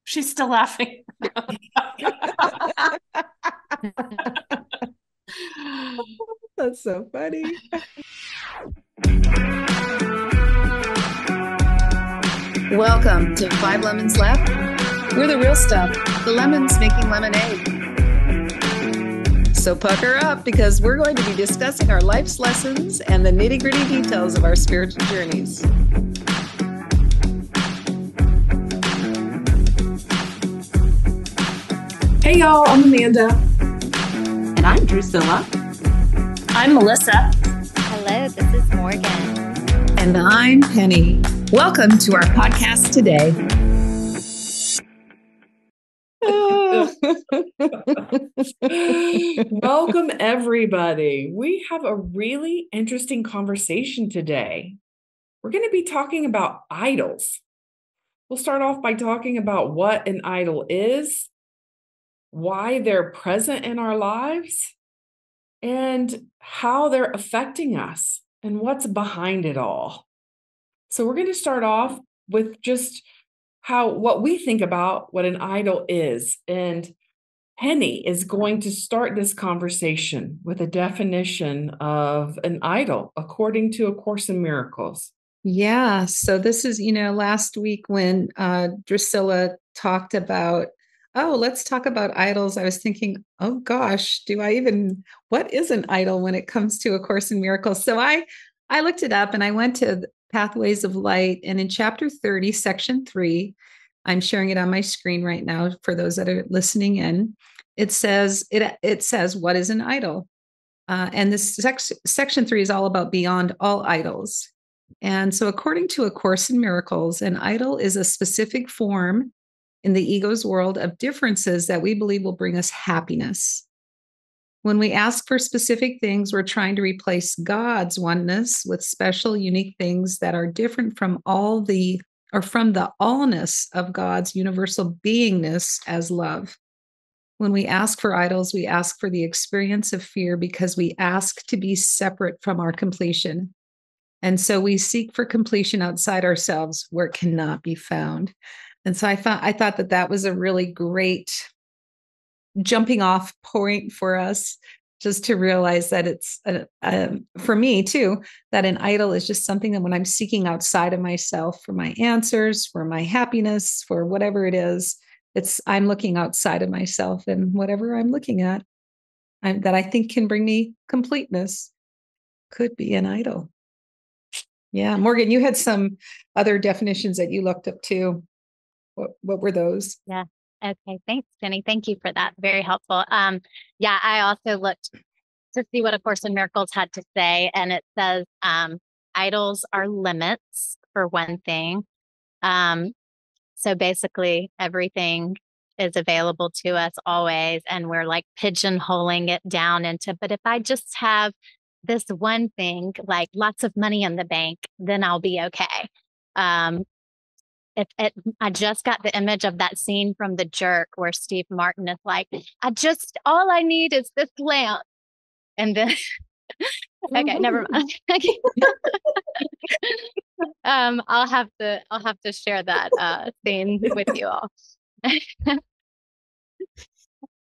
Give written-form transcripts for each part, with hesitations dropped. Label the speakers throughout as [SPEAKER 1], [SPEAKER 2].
[SPEAKER 1] She's still laughing.
[SPEAKER 2] That's so funny. Welcome to Five Lemons Left. We're the real stuff, the lemons making lemonade. So pucker up because we're going to be discussing our life's lessons and the nitty-gritty details of our spiritual journeys.
[SPEAKER 3] Hey y'all, I'm Amanda.
[SPEAKER 4] And I'm Drusilla.
[SPEAKER 1] I'm Melissa.
[SPEAKER 5] Hello, this is Morgan.
[SPEAKER 2] And I'm Penny. Welcome to our podcast today.
[SPEAKER 3] Welcome, everybody. We have a really interesting conversation today. We're going to be talking about idols. We'll start off by talking about what an idol is, why they're present in our lives, and how they're affecting us and what's behind it all. So we're going to start off with just what we think about what an idol is. And Penny is going to start this conversation with a definition of an idol according to A Course in Miracles.
[SPEAKER 2] Yeah. So this is, last week when Drusilla talked about, let's talk about idols. I was thinking, oh gosh, what is an idol when it comes to A Course in Miracles? So I looked it up and I went to Pathways of Light, and in chapter 30, section 3, I'm sharing it on my screen right now for those that are listening in. It says, what is an idol? And this section 3 is all about beyond all idols. And so according to A Course in Miracles, an idol is a specific form in the ego's world of differences that we believe will bring us happiness. When we ask for specific things, we're trying to replace God's oneness with special, unique things that are different from from the allness of God's universal beingness as love. When we ask for idols, we ask for the experience of fear because we ask to be separate from our completion. And so we seek for completion outside ourselves where it cannot be found. And so I thought that was a really great jumping off point for us, just to realize that it's for me too, that an idol is just something that when I'm seeking outside of myself for my answers, for my happiness, for whatever it is, I'm looking outside of myself, and whatever I'm looking at that I think can bring me completeness could be an idol. Yeah. Morgan, you had some other definitions that you looked up too. What were those?
[SPEAKER 5] Yeah. Okay. Thanks, Jenny. Thank you for that. Very helpful. I also looked to see what A Course in Miracles had to say, and it says idols are limits for one thing. So basically, everything is available to us always, and we're like pigeonholing it down into. But if I just have this one thing, like lots of money in the bank, then I'll be okay. I just got the image of that scene from The Jerk where Steve Martin is like, all I need is this lamp. And then, okay, never mind. I'll have to share that scene with you all.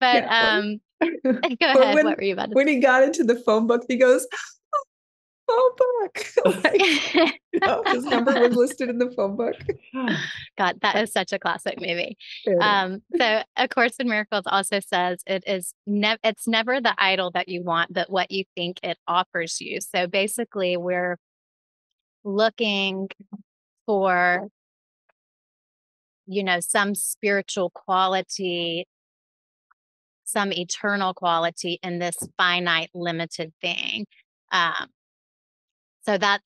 [SPEAKER 5] But go ahead. What were you about to say?
[SPEAKER 2] When he got into the phone book, he goes, phone book. His number was listed in the phone book.
[SPEAKER 5] God, that is such a classic movie. So A Course in Miracles also says it's never the idol that you want, but what you think it offers you. So basically, we're looking for, some spiritual quality, some eternal quality in this finite, limited thing. So that's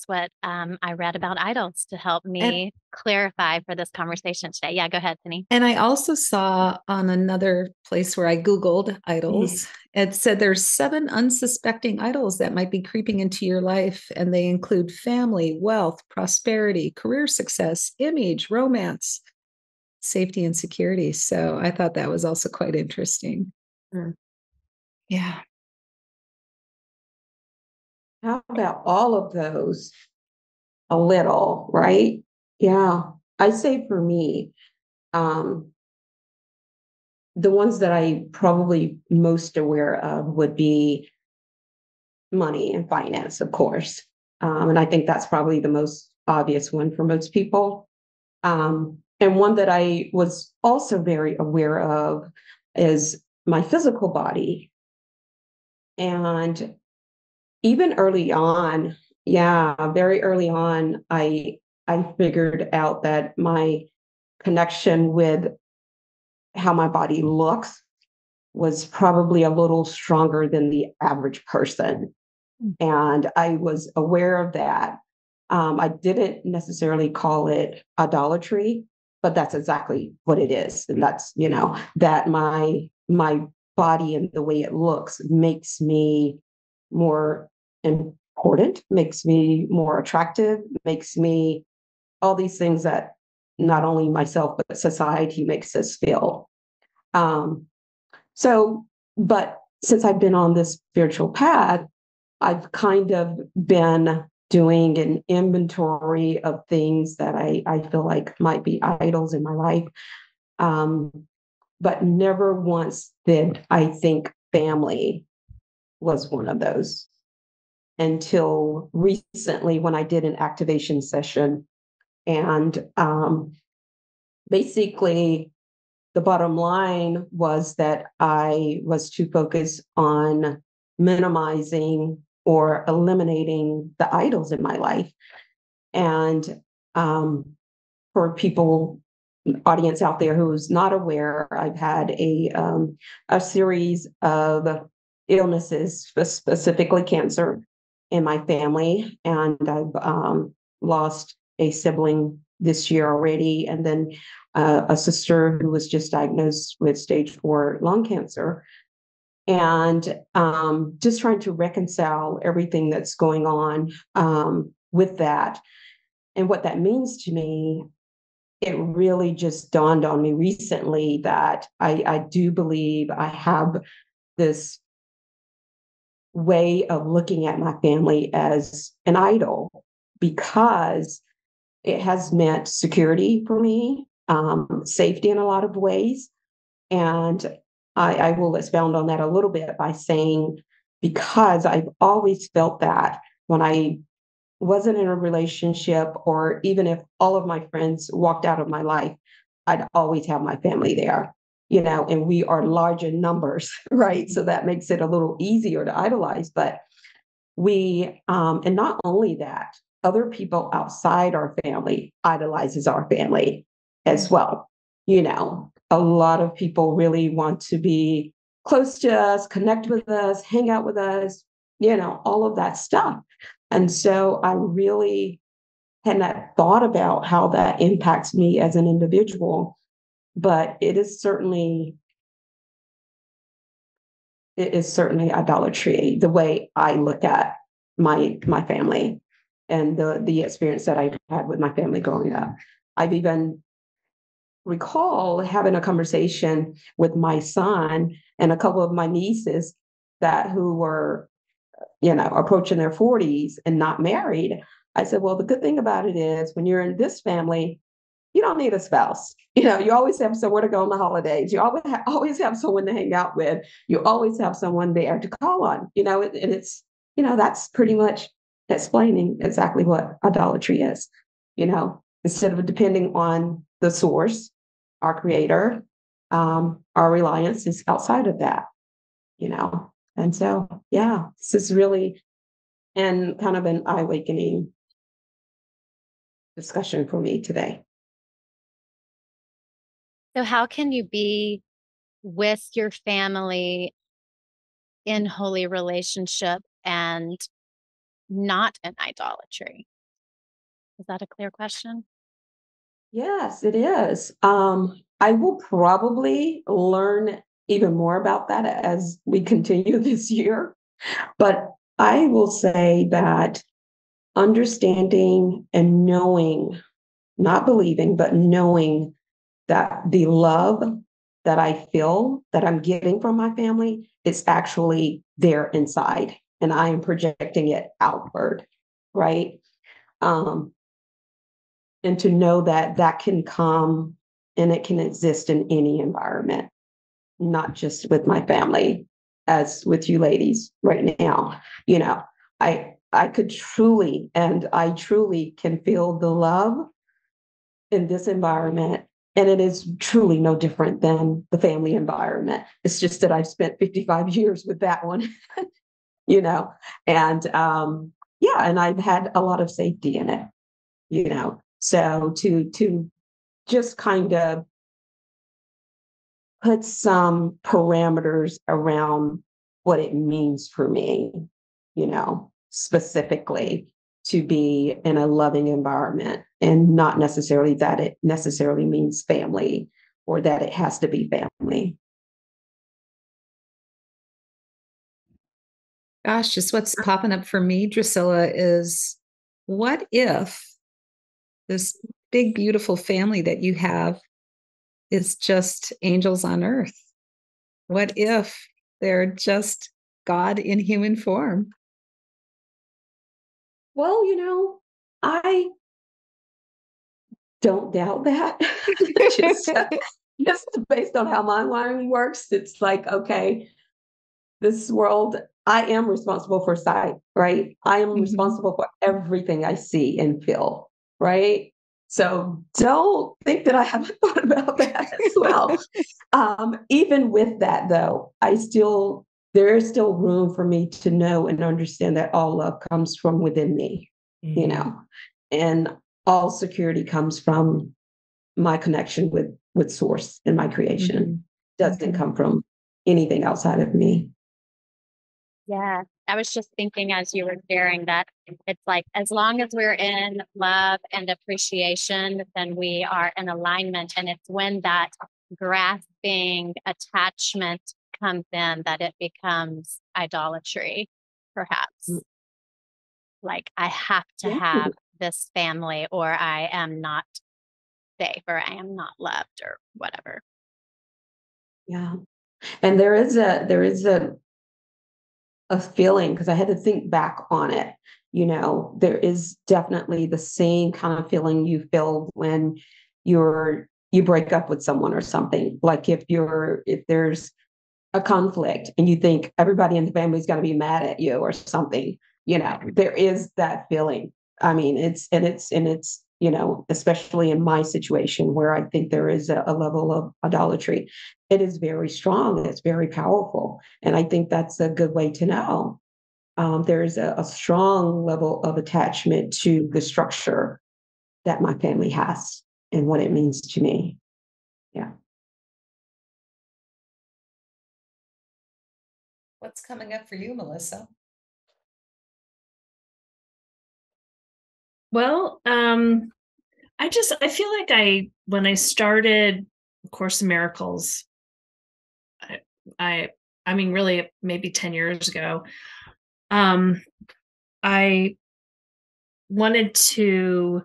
[SPEAKER 5] what I read about idols to help me clarify for this conversation today. Yeah, go ahead, Penny.
[SPEAKER 2] And I also saw on another place where I Googled idols, it said there's 7 unsuspecting idols that might be creeping into your life. And they include family, wealth, prosperity, career success, image, romance, safety, and security. So I thought that was also quite interesting. Yeah.
[SPEAKER 4] How about all of those? A little, right? Yeah. I say for me, Um, the ones that I probably most aware of would be money and finance, of course. And I think that's probably the most obvious one for most people. And one that I was also very aware of is my physical body. And even early on, yeah, very early on, I figured out that my connection with how my body looks was probably a little stronger than the average person. And I was aware of that. I didn't necessarily call it idolatry, but that's exactly what it is. And that's, that my body and the way it looks makes me more important, makes me more attractive, makes me all these things that not only myself, but society makes us feel. Um, so, but since I've been on this spiritual path, I've kind of been doing an inventory of things that I feel like might be idols in my life. But never once did I think family was one of those until recently when I did an activation session. And basically, the bottom line was that I was too focused on minimizing or eliminating the idols in my life. And for people, audience out there who's not aware, I've had a series of illnesses, specifically cancer, in my family, and I've lost a sibling this year already, and then a sister who was just diagnosed with stage 4 lung cancer. And just trying to reconcile everything that's going on with that and what that means to me. It really just dawned on me recently that I do believe I have this way of looking at my family as an idol because it has meant security for me, safety in a lot of ways. And I will expound on that a little bit by saying, because I've always felt that when I wasn't in a relationship, or even if all of my friends walked out of my life, I'd always have my family there, and we are large in numbers, right? So that makes it a little easier to idolize. But and not only that, other people outside our family idolizes our family as well. A lot of people really want to be close to us, connect with us, hang out with us, all of that stuff. And so I really had not thought about how that impacts me as an individual, but it is certainly idolatry, the way I look at my family and the experience that I've had with my family growing up. I've even recall having a conversation with my son and a couple of my nieces who were, approaching their 40s and not married. I said, well, the good thing about it is when you're in this family, you don't need a spouse. You always have somewhere to go on the holidays. You always have someone to hang out with. You always have someone there to call on, and it's, that's pretty much explaining exactly what idolatry is, instead of depending on the source, our creator, our reliance is outside of that, And so, yeah, this is really and kind of an eye-awakening discussion for me today.
[SPEAKER 5] So how can you be with your family in holy relationship and not in idolatry? Is that a clear question?
[SPEAKER 4] Yes, it is. I will probably learn even more about that as we continue this year. But I will say that understanding and knowing, not believing, but knowing that the love that I feel that I'm getting from my family is actually there inside, and I am projecting it outward, right? And to know that that can come and it can exist in any environment, not just with my family, as with you ladies right now. I could truly, and I truly can feel the love in this environment. And it is truly no different than the family environment. It's just that I've spent 55 years with that one, and and I've had a lot of safety in it. So to just kind of put some parameters around what it means for me, specifically to be in a loving environment, and not necessarily that it necessarily means family or that it has to be family.
[SPEAKER 2] Gosh, just what's popping up for me, Drusilla, is what if this big, beautiful family that you have is just angels on earth? What if they're just God in human form?
[SPEAKER 4] Well, I don't doubt that. Just based on how my wiring works, it's like, okay, this world, I am responsible for sight, right? I am responsible for everything I see and feel, right? So don't think that I haven't thought about that as well. Even with that, though, there is still room for me to know and understand that all love comes from within me, and all security comes from my connection with source and my creation. Doesn't come from anything outside of me.
[SPEAKER 5] Yeah, I was just thinking as you were sharing that it's like, as long as we're in love and appreciation, then we are in alignment. And it's when that grasping attachment comes in that it becomes idolatry, perhaps. Like, I have to have this family, or I am not safe, or I am not loved, or whatever.
[SPEAKER 4] Yeah. And there is a feeling, because I had to think back on it. There is definitely the same kind of feeling you feel when you break up with someone or something. Like if there's a conflict and you think everybody in the family is going to be mad at you or something, there is that feeling. I mean, it's especially in my situation where I think there is a level of idolatry. It is very strong. It's very powerful. And I think that's a good way to know. There's a strong level of attachment to the structure that my family has and what it means to me. Yeah.
[SPEAKER 2] What's coming up for you, Melissa?
[SPEAKER 1] Well, I feel like when I started Course in Miracles, I mean, really maybe 10 years ago, I wanted to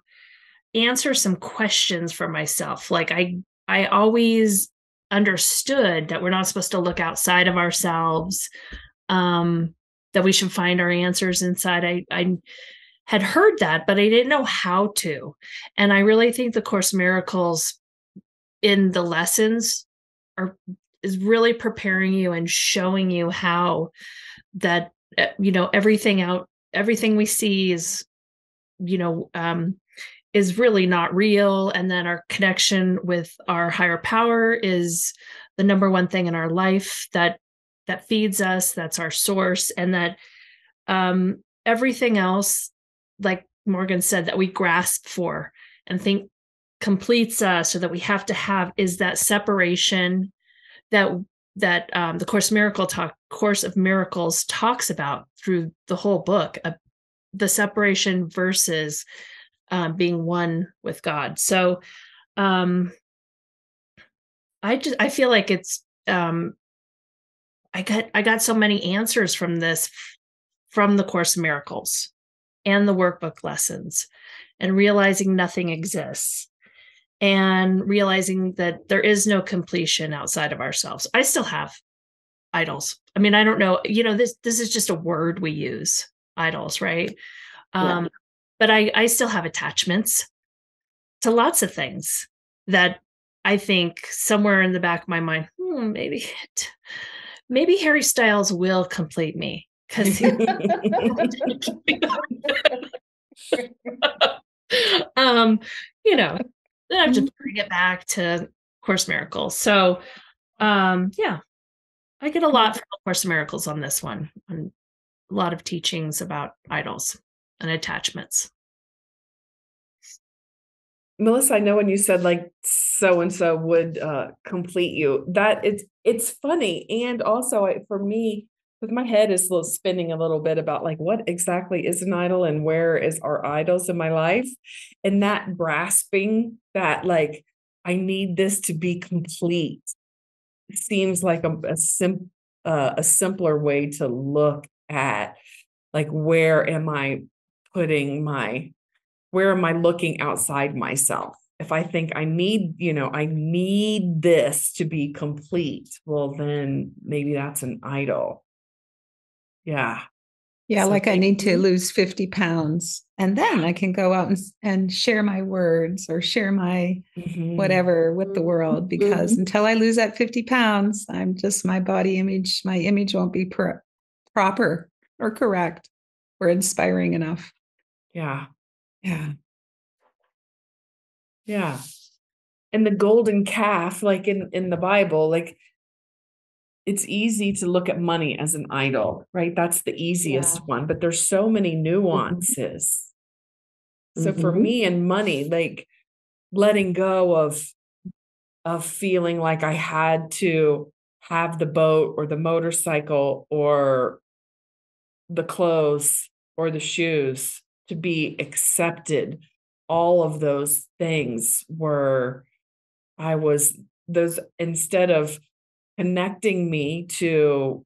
[SPEAKER 1] answer some questions for myself. Like I always understood that we're not supposed to look outside of ourselves, that we should find our answers inside. I had heard that, but I didn't know how to. And I really think the Course in Miracles in the lessons is really preparing you and showing you how that, everything we see is, is really not real. And then our connection with our higher power is the number one thing in our life that feeds us. That's our source. And that everything else, like Morgan said, that we grasp for and think completes us, or that we have to have, is that separation that the Course of Miracles talks about through the whole book, the separation versus being one with God. So I feel like it's I got so many answers from the Course in Miracles and the workbook lessons, and realizing nothing exists, and realizing that there is no completion outside of ourselves. I still have idols. I mean, I don't know, this is just a word we use, idols, right? But I still have attachments to lots of things that I think somewhere in the back of my mind, maybe Harry Styles will complete me because you know, then I have to bring it back to Course in Miracles. So yeah, I get a lot from Course in Miracles on this one, and a lot of teachings about idols and attachments.
[SPEAKER 3] Melissa, I know when you said like so and so would complete you, that it's funny, and also for me, because my head is still spinning a little bit about like what exactly is an idol and where is our idols in my life, and that grasping that like I need this to be complete seems like a simpler way to look at like where am I putting where am I looking outside myself? If I think I need this to be complete, well, then maybe that's an idol. Yeah.
[SPEAKER 2] Yeah,
[SPEAKER 3] So
[SPEAKER 2] like I need to lose 50 pounds and then I can go out and share my words or share my whatever with the world, because until I lose that 50 pounds, I'm just my image won't be proper or correct or inspiring enough.
[SPEAKER 3] Yeah.
[SPEAKER 2] Yeah.
[SPEAKER 3] Yeah. And the golden calf, like in the Bible, like it's easy to look at money as an idol, right? That's the easiest one, but there's so many nuances. So for me and money, like letting go of feeling like I had to have the boat or the motorcycle or the clothes or the shoes to be accepted. All of those things instead of connecting me to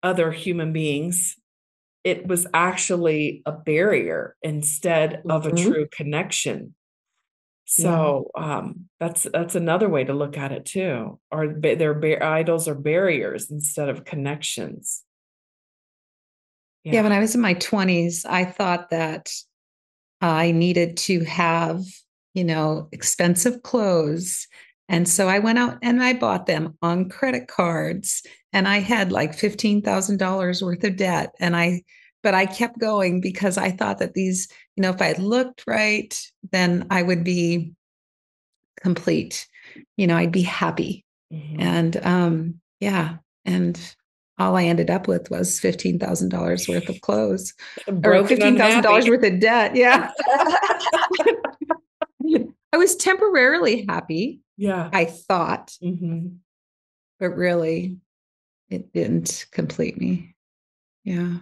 [SPEAKER 3] other human beings, it was actually a barrier instead of a true connection. So that's another way to look at it too. Or their idols are barriers instead of connections.
[SPEAKER 2] Yeah, when I was in my 20s, I thought that I needed to have, expensive clothes. And so I went out and I bought them on credit cards, and I had like $15,000 worth of debt. But I kept going because I thought that these, if I looked right, then I would be complete. I'd be happy. And yeah. And all I ended up with was $15,000 worth of clothes or $15,000 worth of debt. Yeah. I was temporarily happy.
[SPEAKER 3] Yeah.
[SPEAKER 2] I thought, but really it didn't complete me. Yeah.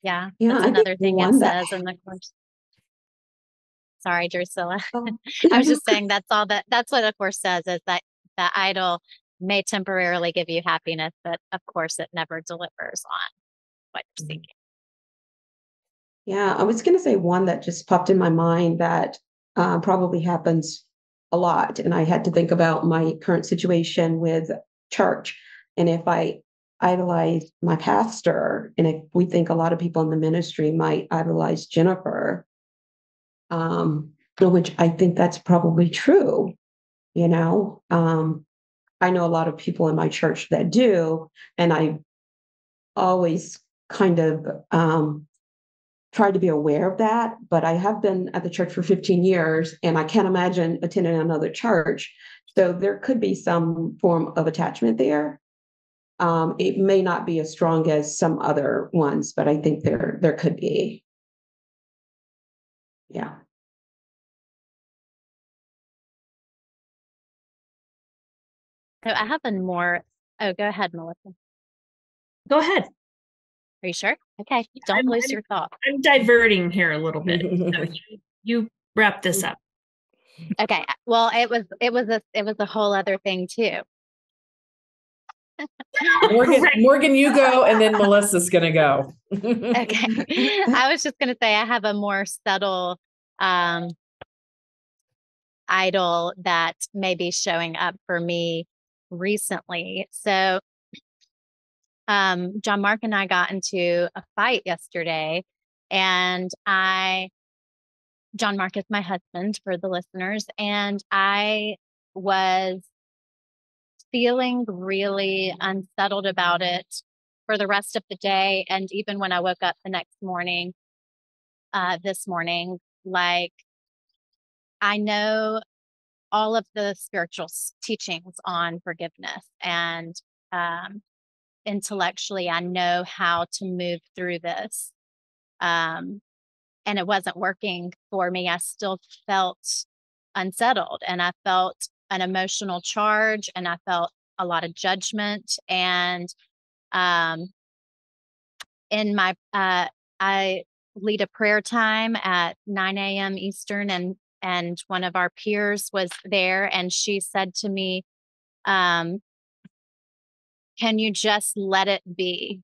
[SPEAKER 5] Yeah. That's another thing it says in the Course. Sorry, Drusilla. I was just saying that's what the Course says, is that the idol may temporarily give you happiness, but of course it never delivers on what you're seeking.
[SPEAKER 4] Yeah, I was going to say one that just popped in my mind that probably happens a lot. And I had to think about my current situation with church. And if I idolize my pastor, and if we think a lot of people in the ministry might idolize Jennifer, which I think that's probably true. I know a lot of people in my church that do, and I always kind of tried to be aware of that. But I have been at the church for 15 years, and I can't imagine attending another church. So there could be some form of attachment there. It may not be as strong as some other ones, but I think there could be. Yeah.
[SPEAKER 5] So I have more. Oh, go ahead, Melissa.
[SPEAKER 1] Go ahead.
[SPEAKER 5] Are you sure? Okay. Don't lose your thought.
[SPEAKER 1] I'm diverting here a little bit. So you wrap this up.
[SPEAKER 5] Okay. Well, it was a whole other thing too.
[SPEAKER 3] Morgan, you go, and then Melissa's going to go.
[SPEAKER 5] Okay. I was just going to say I have a more subtle idol that may be showing up for me recently. So John Mark and I got into a fight yesterday, and I John Mark is my husband for the listeners, and I was feeling really unsettled about it for the rest of the day. And even when I woke up the next morning, this morning, like I know all of the spiritual teachings on forgiveness, and intellectually, I know how to move through this. And it wasn't working for me. I still felt unsettled, and I felt an emotional charge, and I felt a lot of judgment. And in my, I lead a prayer time at 9 a.m. Eastern, and one of our peers was there, and she said to me, can you just let it be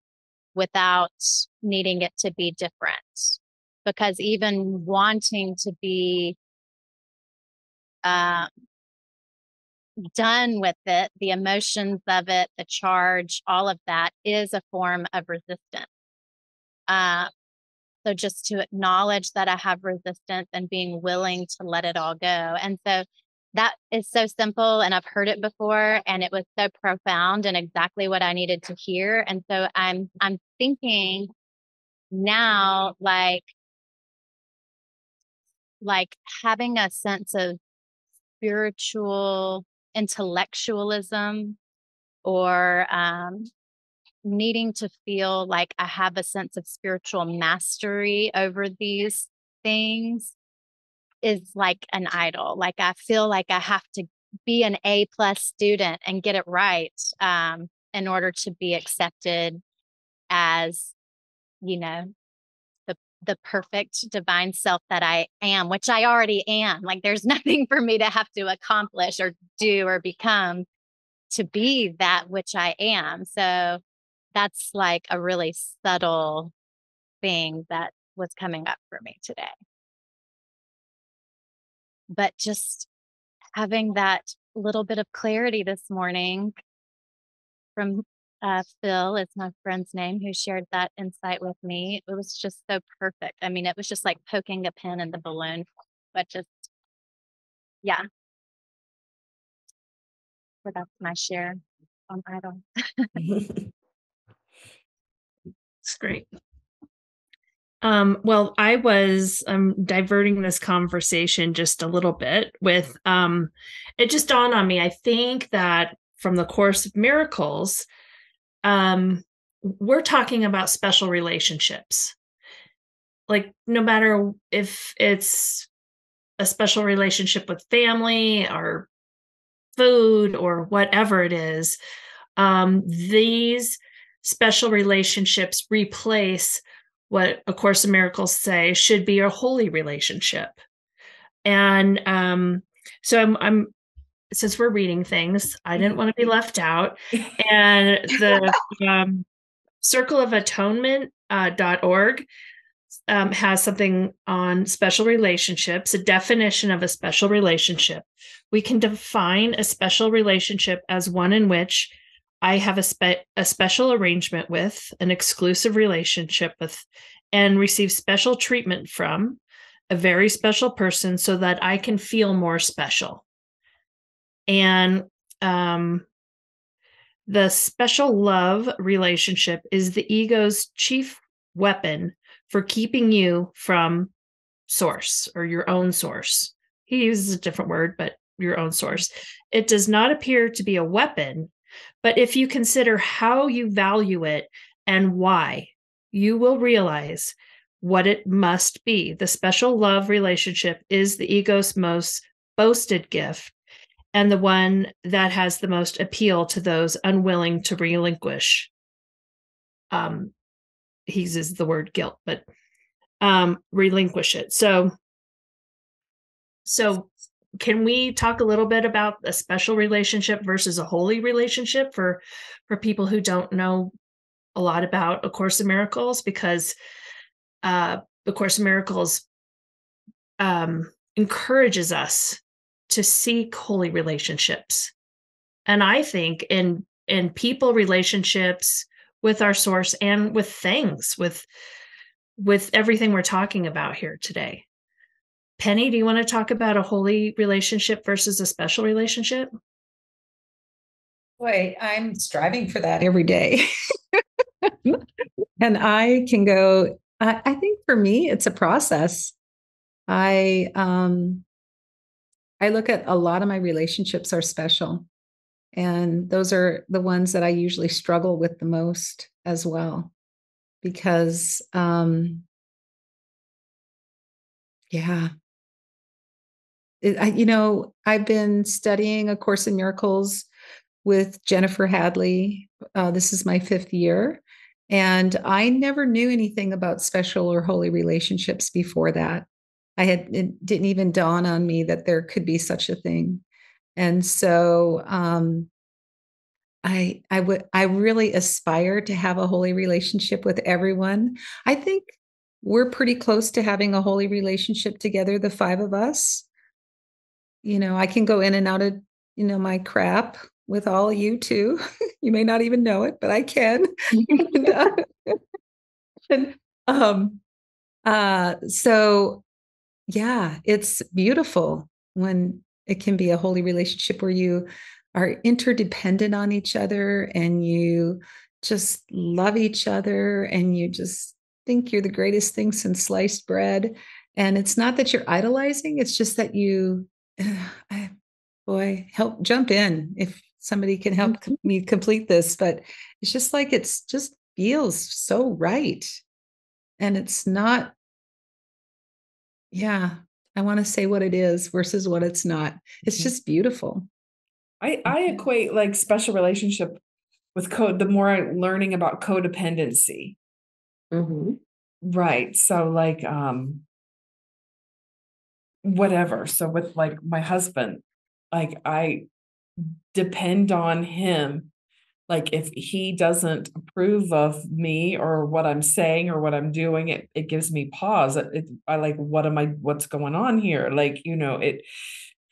[SPEAKER 5] without needing it to be different? Because even wanting to be done with it, the emotions of it, the charge, all of that is a form of resistance. So just to acknowledge that I have resistance and being willing to let it all go. And so that is so simple, and I've heard it before, and it was so profound and exactly what I needed to hear. And so I'm thinking now, like having a sense of spiritual intellectualism, or needing to feel like I have a sense of spiritual mastery over these things is like an idol. Like I feel like I have to be an A+ student and get it right in order to be accepted as, you know, the perfect divine self that I am, which I already am. Like there's nothing for me to have to accomplish or do or become to be that which I am. So that's like a really subtle thing that was coming up for me today. But just having that little bit of clarity this morning from Phil is my friend's name, who shared that insight with me. It was just so perfect. I mean, it was just like poking a pin in the balloon, but just, yeah. So that's my share on idol.
[SPEAKER 1] It's great. Well, I was diverting this conversation just a little bit with it just dawned on me. I think that from the Course of Miracles, we're talking about special relationships. Like no matter if it's a special relationship with family or food or whatever it is, these special relationships replace what A Course in Miracles say should be a holy relationship. And so I'm since we're reading things, I didn't want to be left out. And the Circle of Atonement .org has something on special relationships, a definition of a special relationship. We can define a special relationship as one in which I have a special arrangement with, an exclusive relationship with, and receive special treatment from a very special person so that I can feel more special. And the special love relationship is the ego's chief weapon for keeping you from source or your own source. He uses a different word, but your own source. It does not appear to be a weapon, but if you consider how you value it and why, you will realize what it must be. The special love relationship is the ego's most boasted gift and the one that has the most appeal to those unwilling to relinquish. He uses the word guilt, but relinquish it. So can we talk a little bit about a special relationship versus a holy relationship for people who don't know a lot about A Course in Miracles? Because The Course in Miracles encourages us to seek holy relationships. And I think in people relationships with our source and with things, with everything we're talking about here today. Penny, do you want to talk about a holy relationship versus a special relationship?
[SPEAKER 2] Boy, I'm striving for that every day. And I can go, I think for me, it's a process. I look at a lot of my relationships are special. And those are the ones that I usually struggle with the most as well. Because yeah. I've been studying A Course in Miracles with Jennifer Hadley. This is my 5th year. And I never knew anything about special or holy relationships before that. It didn't even dawn on me that there could be such a thing. And so I really aspire to have a holy relationship with everyone. I think we're pretty close to having a holy relationship together, the 5 of us. I can go in and out of, my crap with all of you too. You may not even know it, but I can. and, so yeah, it's beautiful when it can be a holy relationship where you are interdependent on each other and you just love each other and you just think you're the greatest thing since sliced bread. And it's not that you're idolizing, it's just that you, boy, help jump in if somebody can help me complete this. But it's just like, it's just feels so right. And it's not, yeah, I want to say what it is versus what it's not. It's just beautiful.
[SPEAKER 3] I equate like special relationship with the more I'm learning about codependency. Right. So like, whatever. So with like my husband, like I depend on him. Like if he doesn't approve of me or what I'm saying or what I'm doing, it gives me pause. I like, what's going on here? Like,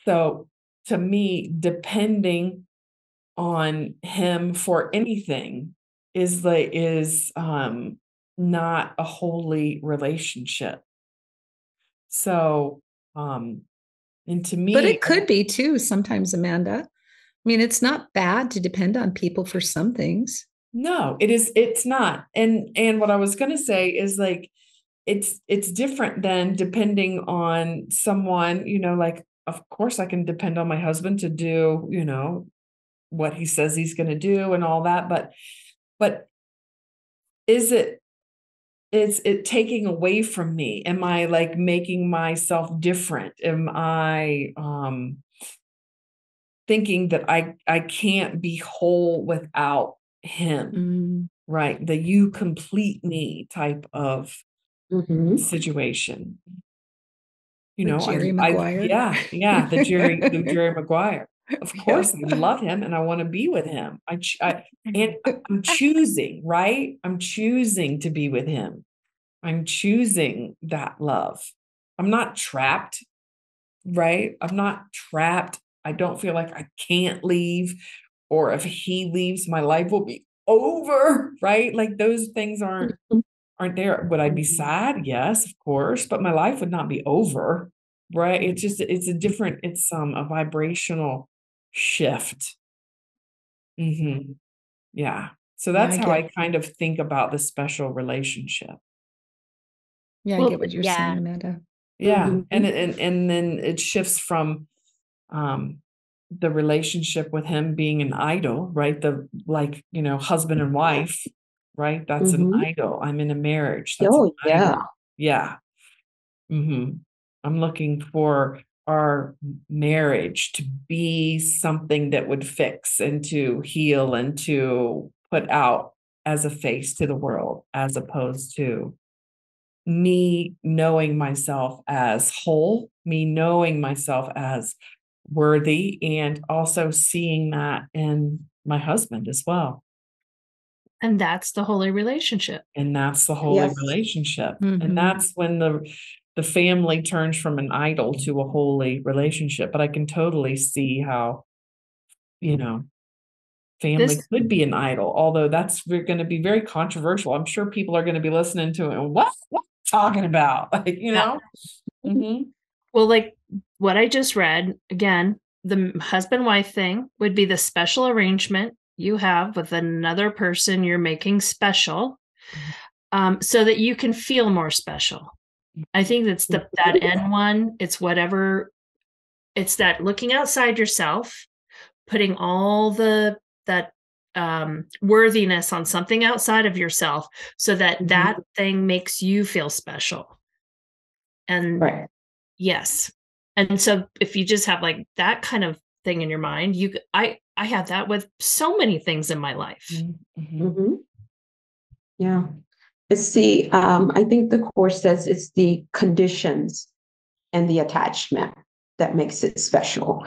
[SPEAKER 3] so to me, depending on him for anything is not a holy relationship. So, and to me,
[SPEAKER 2] but it could be too sometimes, Amanda. I mean, it's not bad to depend on people for some things.
[SPEAKER 3] No, it's not. And what I was going to say is like, it's different than depending on someone, like, of course I can depend on my husband to do, what he says he's going to do and all that. But is it taking away from me? Am I like making myself different? Am I, thinking that I can't be whole without him, right? The you complete me type of situation.
[SPEAKER 2] Jerry McGuire.
[SPEAKER 3] Yeah, the Jerry McGuire. Of course, I love him and I want to be with him. And I'm choosing, right? I'm choosing to be with him. I'm choosing that love. I'm not trapped, right? I'm not trapped. I don't feel like I can't leave, or if he leaves, my life will be over, right? Like those things aren't there. Would I be sad? Yes, of course, but my life would not be over, right? It's a vibrational shift. Yeah. So that's how I kind of think about the special relationship.
[SPEAKER 2] Yeah, I get what you're saying, Amanda.
[SPEAKER 3] Yeah. And then it shifts from the relationship with him being an idol, right? Husband and wife, right? That's an idol. I'm in a marriage. That's an idol. Yeah. I'm looking for our marriage to be something that would fix and to heal and to put out as a face to the world, as opposed to me knowing myself as whole, me knowing myself as worthy, and also seeing that in my husband as well.
[SPEAKER 1] And that's the holy relationship.
[SPEAKER 3] And that's the holy relationship. And that's when the family turns from an idol to a holy relationship. But I can totally see how, family could be an idol, although that's going to be very controversial. I'm sure people are going to be listening to it and what talking about, like,
[SPEAKER 1] Well, like what I just read, again, the husband-wife thing would be the special arrangement you have with another person you're making special, so that you can feel more special. I think that's that N one. It's whatever. It's that looking outside yourself, putting all that worthiness on something outside of yourself, so that that thing makes you feel special. And
[SPEAKER 4] Right.
[SPEAKER 1] yes. And so if you just have like that kind of thing in your mind, I have that with so many things in my life.
[SPEAKER 4] Yeah. It's I think the course says it's the conditions and the attachment that makes it special.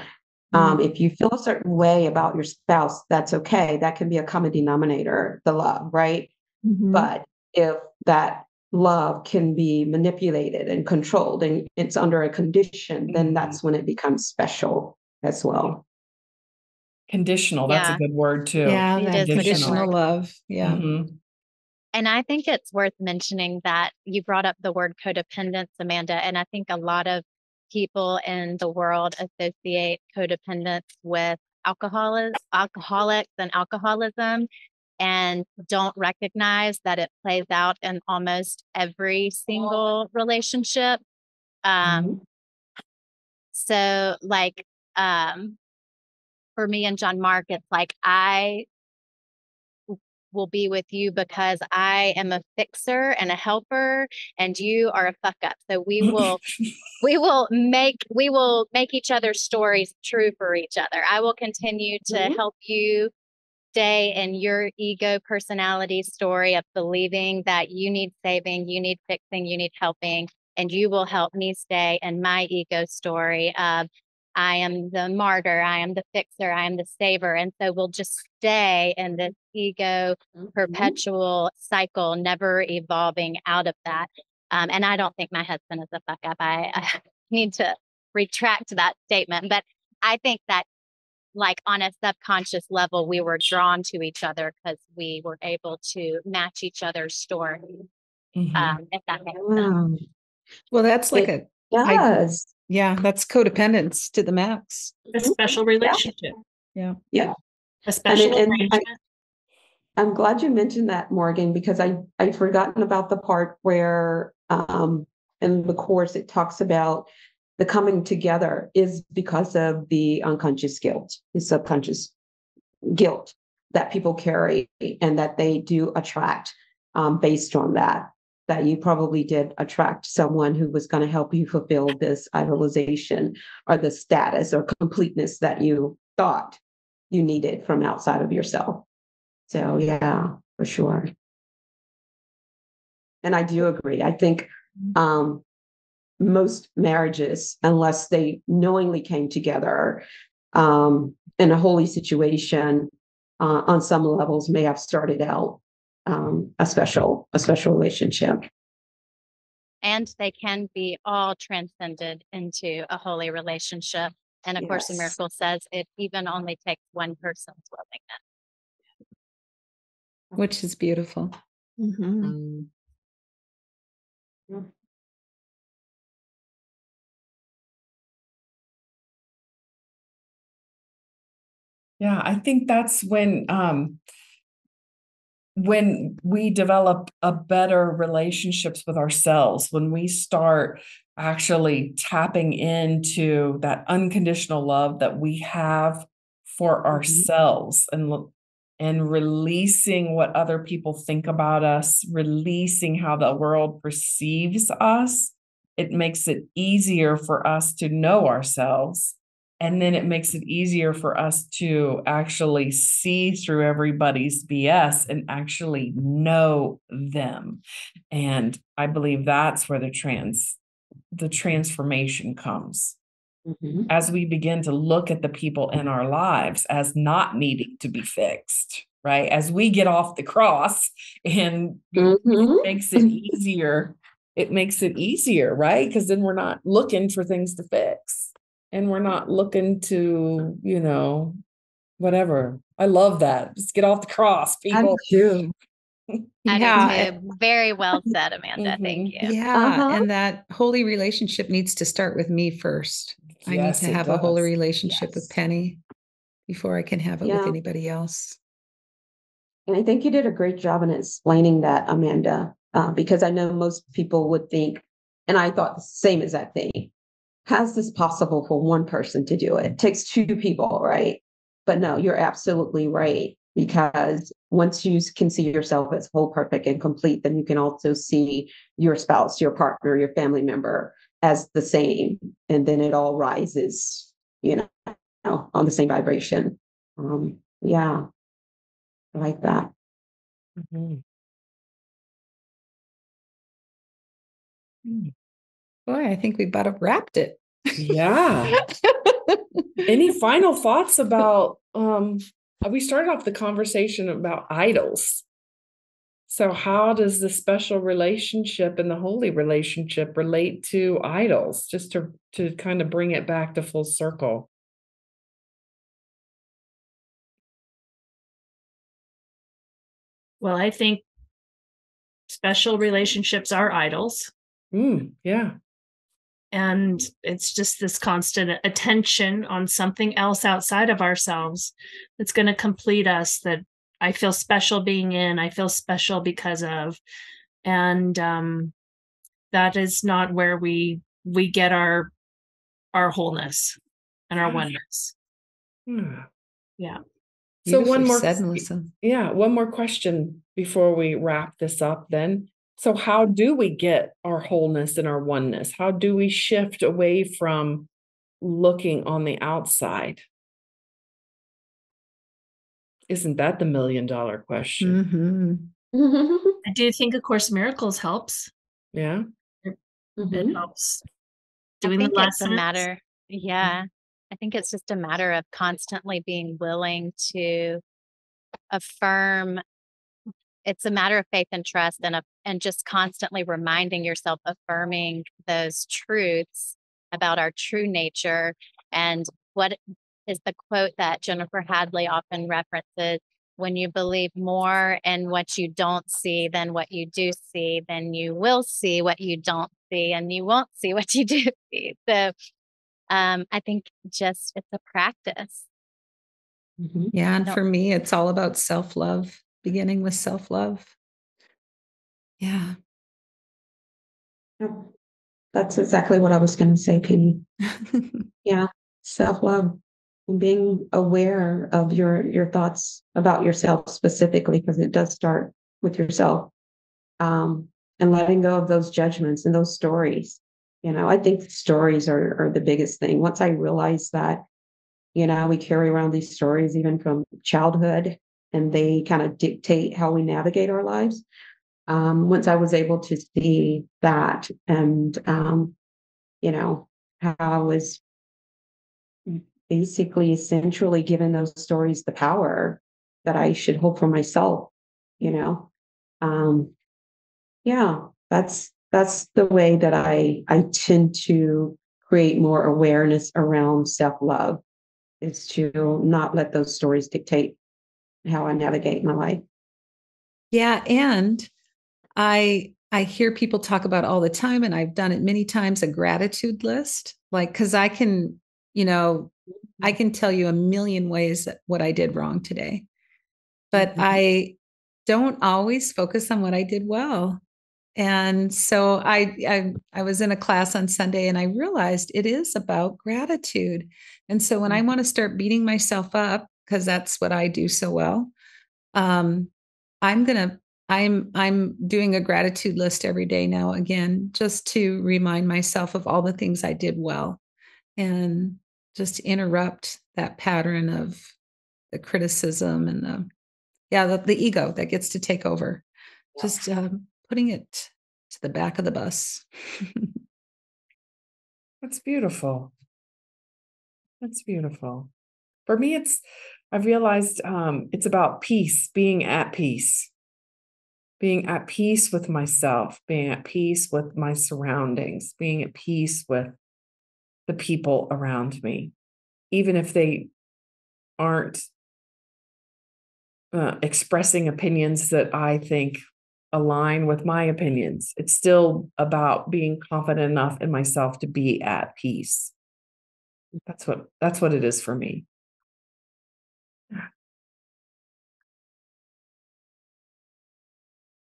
[SPEAKER 4] If you feel a certain way about your spouse, that's okay. That can be a common denominator, the love, right? But if that love can be manipulated and controlled and it's under a condition, then that's when it becomes special as well.
[SPEAKER 3] Conditional. That's a good word too.
[SPEAKER 2] Yeah,
[SPEAKER 5] It
[SPEAKER 2] that
[SPEAKER 5] is a good
[SPEAKER 2] conditional
[SPEAKER 5] word.
[SPEAKER 2] love. Yeah.
[SPEAKER 5] And I think it's worth mentioning that you brought up the word codependence, Amanda, and I think a lot of people in the world associate codependence with alcoholics and alcoholism, and don't recognize that it plays out in almost every single relationship. So like, for me and John Mark, it's like, I will be with you because I am a fixer and a helper, and you are a fuck up. So we will make each other's stories true for each other. I will continue to help you stay in your ego personality story of believing that you need saving, you need fixing, you need helping, and you will help me stay in my ego story of I am the martyr, I am the fixer, I am the saver. And so we'll just stay in this ego perpetual cycle, never evolving out of that. And I don't think my husband is a fuck up. I need to retract that statement. But I think that, like, on a subconscious level, we were drawn to each other because we were able to match each other's story. If that makes sense.
[SPEAKER 2] Well, that's like
[SPEAKER 4] It does.
[SPEAKER 2] that's codependence to the max.
[SPEAKER 1] A special relationship.
[SPEAKER 2] Yeah.
[SPEAKER 1] A special arrangement.
[SPEAKER 4] I'm glad you mentioned that, Morgan, because I'd forgotten about the part where in the course it talks about the coming together is because of the unconscious guilt, the subconscious guilt that people carry, and that they do attract based on that you probably did attract someone who was going to help you fulfill this idolization or the status or completeness that you thought you needed from outside of yourself. So yeah, for sure. And I do agree. I think most marriages, unless they knowingly came together in a holy situation, on some levels may have started out a special relationship.
[SPEAKER 5] And they can be all transcended into a holy relationship. And of course, the miracle says it even only takes one person's willingness.
[SPEAKER 2] Which is beautiful.
[SPEAKER 3] Yeah, I think that's when we develop a better relationships with ourselves, when we start actually tapping into that unconditional love that we have for ourselves, and releasing what other people think about us, releasing how the world perceives us. It makes it easier for us to know ourselves. And then it makes it easier for us to actually see through everybody's BS and actually know them. And I believe that's where the transformation comes. As we begin to look at the people in our lives as not needing to be fixed, right? As we get off the cross, and it makes it easier. It makes it easier, right? Because then we're not looking for things to fix. And we're not looking to, whatever. I love that. Just get off the cross, people.
[SPEAKER 2] I do.
[SPEAKER 5] I
[SPEAKER 2] Yeah.
[SPEAKER 5] do too. Very well said, Amanda. Thank you.
[SPEAKER 2] Yeah.
[SPEAKER 4] Uh-huh.
[SPEAKER 2] And that holy relationship needs to start with me first. I need
[SPEAKER 3] Yes,
[SPEAKER 2] to
[SPEAKER 3] it
[SPEAKER 2] have a holy
[SPEAKER 3] does.
[SPEAKER 2] relationship with
[SPEAKER 4] Yes.
[SPEAKER 2] Penny before I can have it with
[SPEAKER 4] Yeah.
[SPEAKER 2] anybody else.
[SPEAKER 4] And I think you did a great job in explaining that, Amanda, because I know most people would think, and I thought the same exact thing. How's this possible for one person to do it? It takes two people, right? But no, you're absolutely right. Because once you can see yourself as whole, perfect, and complete, then you can also see your spouse, your partner, your family member as the same. And then it all rises, on the same vibration. Yeah, I like that.
[SPEAKER 3] Mhm.
[SPEAKER 2] Boy, I think we about have wrapped it.
[SPEAKER 3] Yeah. Any final thoughts about we started off the conversation about idols. So how does the special relationship and the holy relationship relate to idols? Just to kind of bring it back to full circle.
[SPEAKER 1] Well, I think special relationships are idols.
[SPEAKER 3] Yeah.
[SPEAKER 1] And it's just this constant attention on something else outside of ourselves that's going to complete us, that I feel special being in, I feel special because of. And that is not where we get our wholeness and our oneness. Yeah.
[SPEAKER 3] So one more
[SPEAKER 2] said, Melissa.
[SPEAKER 3] Yeah, one more question before we wrap this up then. So how do we get our wholeness and our oneness? How do we shift away from looking on the outside? Isn't that the $1 million question?
[SPEAKER 2] Mm-hmm.
[SPEAKER 1] I do think A Course in Miracles helps.
[SPEAKER 3] Yeah.
[SPEAKER 1] It helps
[SPEAKER 5] I
[SPEAKER 1] doing the
[SPEAKER 5] think it's a
[SPEAKER 1] lessons.
[SPEAKER 5] matter, yeah. I think it's just a matter of constantly being willing to affirm. It's a matter of faith and trust, and just constantly reminding yourself, affirming those truths about our true nature. And what is the quote that Jennifer Hadley often references? When you believe more in what you don't see than what you do see, then you will see what you don't see, and you won't see what you do see. So I think just it's a practice.
[SPEAKER 2] Yeah. And for me, it's all about self-love, beginning with self-love. Yeah.
[SPEAKER 4] Yep. That's exactly what I was going to say, Penny. Yeah, self-love and being aware of your thoughts about yourself specifically, because it does start with yourself. And letting go of those judgments and those stories. I think stories are the biggest thing. Once I realized that, we carry around these stories even from childhood, and they kind of dictate how we navigate our lives. Once I was able to see that, and how I was basically essentially given those stories the power that I should hold for myself, you know. Yeah, that's the way that I tend to create more awareness around self-love, is to not let those stories dictate how I navigate my life.
[SPEAKER 2] Yeah. And I hear people talk about all the time, and I've done it many times, a gratitude list. Like, because I can tell you a million ways that what I did wrong today, but I don't always focus on what I did well. And so I was in a class on Sunday, and I realized it is about gratitude. And so when I want to start beating myself up, because that's what I do so well, I'm doing a gratitude list every day now, again, just to remind myself of all the things I did well, and just interrupt that pattern of the criticism and the ego that gets to take over. Just putting it to the back of the bus.
[SPEAKER 3] That's beautiful. That's beautiful. For me, I've realized it's about peace, being at peace with myself, being at peace with my surroundings, being at peace with the people around me, even if they aren't expressing opinions that I think align with my opinions. It's still about being confident enough in myself to be at peace. That's what it is for me.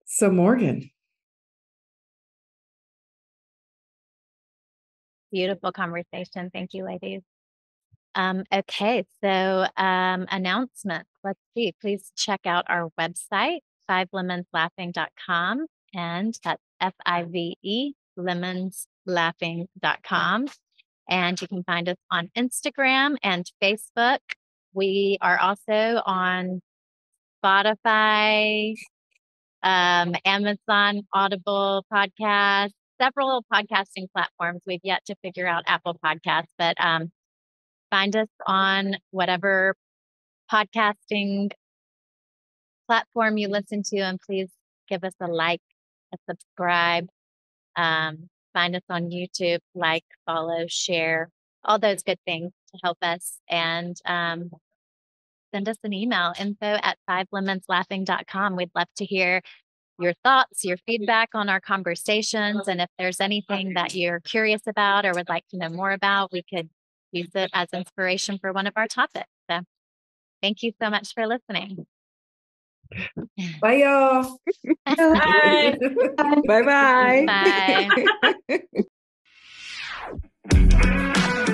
[SPEAKER 3] So Morgan.
[SPEAKER 5] Beautiful conversation. Thank you, ladies. Okay, so announcements. Let's see. Please check out our website, fivelemonslaughing.com, and that's FIVE, lemonslaughing.com. And you can find us on Instagram and Facebook. We are also on Spotify, Amazon, Audible Podcasts, several podcasting platforms. We've yet to figure out Apple Podcasts, but find us on whatever podcasting platform you listen to, and please give us a like, a subscribe. Find us on YouTube, like, follow, share, all those good things to help us. And send us an email, info@fivelemonslaughing.com. We'd love to hear your thoughts, your feedback on our conversations. And if there's anything that you're curious about or would like to know more about, we could use it as inspiration for one of our topics. So thank you so much for listening.
[SPEAKER 3] Bye, y'all.
[SPEAKER 1] Bye.
[SPEAKER 2] Bye-bye.
[SPEAKER 5] Bye.